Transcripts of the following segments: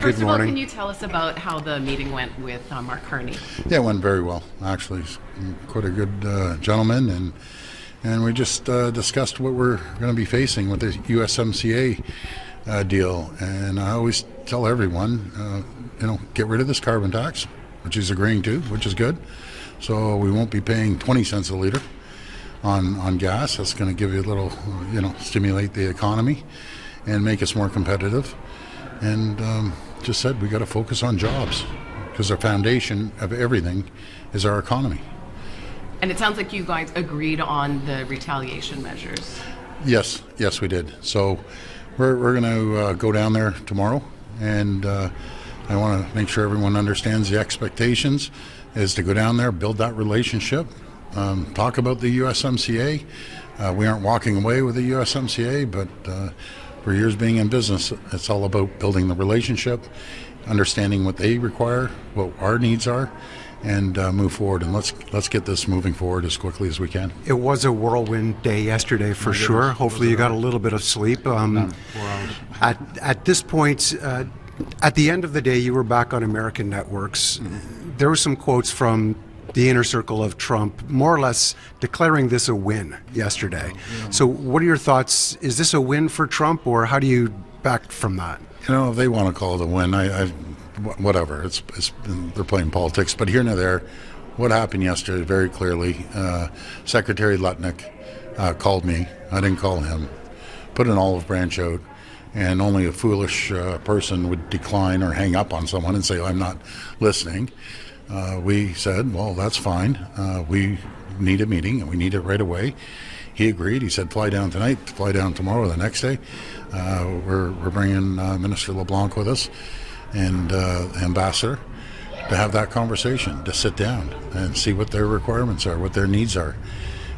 First of all, morning. can you tell us about how the meeting went with Mark Carney? Yeah, it went very well. Actually, he's quite a good gentleman, and we just discussed what we're going to be facing with the USMCA deal. And I always tell everyone, get rid of this carbon tax, which he's agreeing to, which is good. So we won't be paying 20 cents a liter on gas. That's going to give you a little, stimulate the economy and make us more competitive. And just said we got to focus on jobs because the foundation of everything is our economy. And it sounds like you guys agreed on the retaliation measures. Yes, we did. So we're going to go down there tomorrow, and I want to make sure everyone understands the expectations is to go down there, build that relationship, talk about the USMCA. We aren't walking away with the USMCA, but for years being in business, it's all about building the relationship, understanding what they require, what our needs are, and move forward. And let's get this moving forward as quickly as we can. It was a whirlwind day yesterday for sure. Hopefully you got a little bit of sleep. 4 hours. At this point, at the end of the day, you were back on American networks. There were some quotes from the inner circle of Trump, more or less declaring this a win yesterday. So what are your thoughts? Is this a win for Trump, or how do you back from that? If they want to call it a win, whatever. It's they're playing politics. But here and there, what happened yesterday very clearly, Secretary Lutnick called me. I didn't call him. Put an olive branch out, and only a foolish person would decline or hang up on someone and say, I'm not listening. We said, well, that's fine. We need a meeting, and we need it right away. He agreed. He said, fly down tonight, fly down tomorrow, the next day. We're bringing Minister LeBlanc with us and the ambassador to have that conversation, to sit down and see what their requirements are, what their needs are.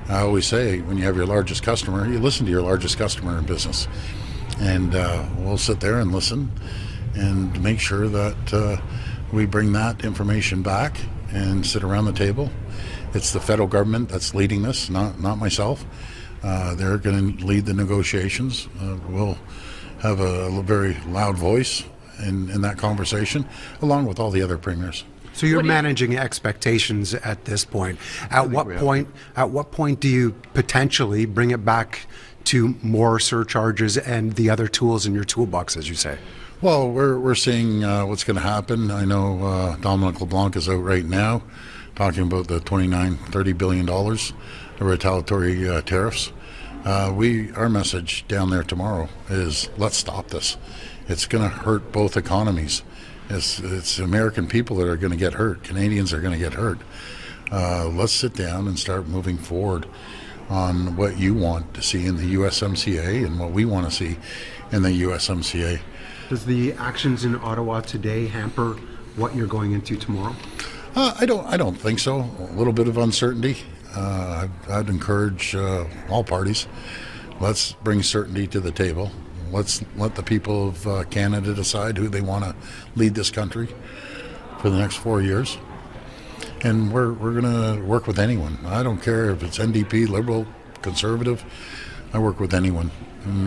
I always say, when you have your largest customer, you listen to your largest customer in business. And we'll sit there and listen and make sure that we bring that information back and sit around the table. It's the federal government that's leading this, not myself. They're going to lead the negotiations. We'll have a very loud voice in that conversation, along with all the other premiers. So you're managing expectations at this point. At what point do you potentially bring it back to more surcharges and the other tools in your toolbox, as you say? Well, we're seeing what's going to happen. I know Dominic LeBlanc is out right now talking about the $29-30 billion of retaliatory tariffs. Our message down there tomorrow is let's stop this. It's going to hurt both economies. It's American people that are going to get hurt. Canadians are going to get hurt. Let's sit down and start moving forward on what you want to see in the USMCA and what we want to see in the USMCA. Does the actions in Ottawa today hamper what you're going into tomorrow? I don't think so. A little bit of uncertainty. I'd encourage all parties. Let's bring certainty to the table. Let's let the people of Canada decide who they want to lead this country for the next 4 years. And we're going to work with anyone. I don't care if it's NDP, Liberal, Conservative. I work with anyone,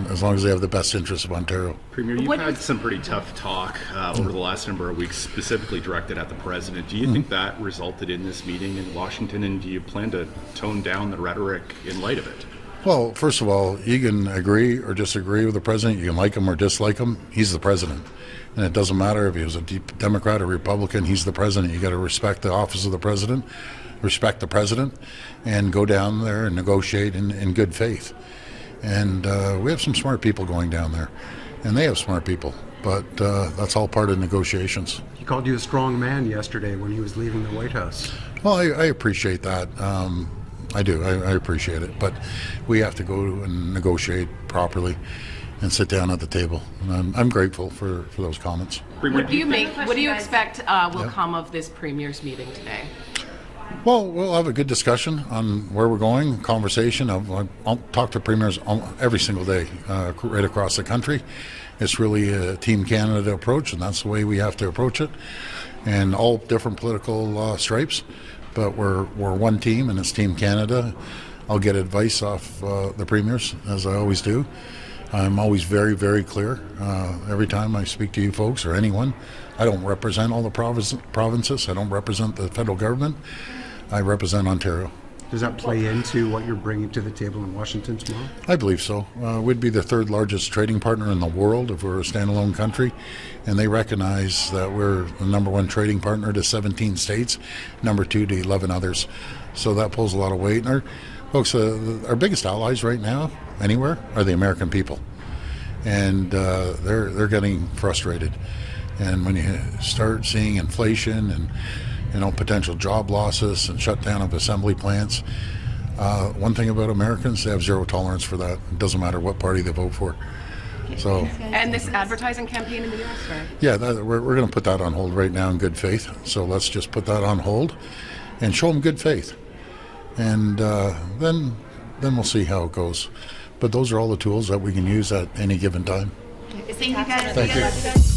as long as they have the best interests of Ontario. Premier, you've had some pretty tough talk over the last number of weeks, specifically directed at the president. Do you think that resulted in this meeting in Washington, and do you plan to tone down the rhetoric in light of it? Well, first of all, you can agree or disagree with the president. You can like him or dislike him. He's the president. And it doesn't matter if he was a Democrat or Republican. He's the president. You got to respect the office of the president, respect the president, and go down there and negotiate in good faith. And we have some smart people going down there, and they have smart people. But that's all part of negotiations. He called you a strong man yesterday when he was leaving the White House. Well, I appreciate that. I do. I appreciate it. But we have to go and negotiate properly and sit down at the table. And I'm grateful for those comments. What do you expect will come of this Premier's meeting today? Well, we'll have a good discussion on where we're going, conversation. I'll talk to premiers every single day right across the country. It's really a Team Canada approach, and that's the way we have to approach it. And all different political stripes, but we're one team, and it's Team Canada. I'll get advice off the premiers, as I always do. I'm always very, very clear. Every time I speak to you folks or anyone, I don't represent all the provinces. I don't represent the federal government. I represent Ontario. Does that play into what you're bringing to the table in Washington tomorrow? I believe so. We'd be the third largest trading partner in the world if we're a standalone country, and they recognize that we're the number one trading partner to 17 states, number two to 11 others. So that pulls a lot of weight. And our biggest allies right now, anywhere, are the American people, and they're getting frustrated. And when you start seeing inflation and potential job losses and shutdown of assembly plants. One thing about Americans, they have zero tolerance for that. It doesn't matter what party they vote for. So, And this advertising campaign in the U.S., or? yeah, we're going to put that on hold right now in good faith. So let's just put that on hold and show them good faith. And then we'll see how it goes. But those are all the tools that we can use at any given time. Thank you guys. Thank you.